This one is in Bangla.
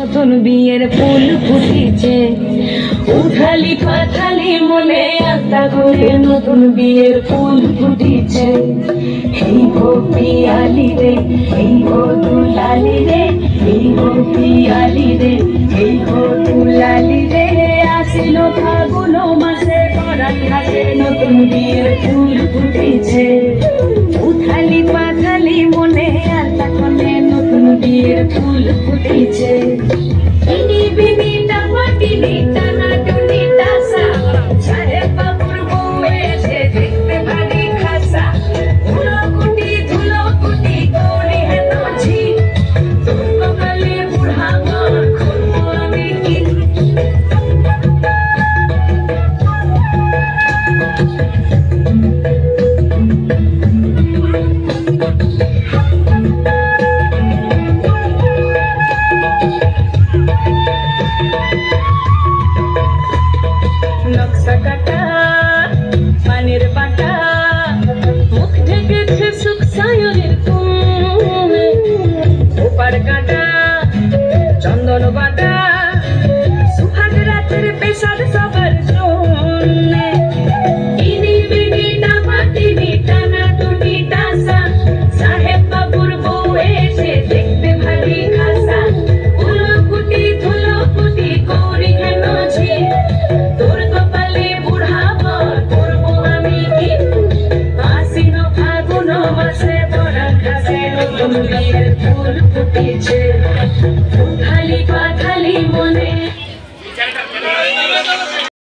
নতুন বিয়ের ফুল ফুটিছে, উথালি পাথালি মনে আত্মা করে নতুন বিয়ের ফুল ফুটিছে। এই গো পিয়ালি রে, এই গো দুলালি রে, এই গো পিয়ালি রে, এই গো দুলালি রে, আসিল ফাগুন মাসে করাত ঘাটে নতুন বিয়ের ফুল ফুটিছে। উথালি পাথালি মনে আত্মা করে নতুন বিয়ের ফুল ফুটিছে। ইনি বিনি টামাটিনি টানা টুনি টাসা, সাহেব বাবুর বউ এসে দেখতে ভারী খাসা। ধুলো কুটি করে হেন ঝি, তোর কপালে বুড়া মার খুলবো আমি কি। নকশা কাটা পানির বাটা, মুখ ঢেকেছে সুখ সায়রের ঘুম, ওপার কাটা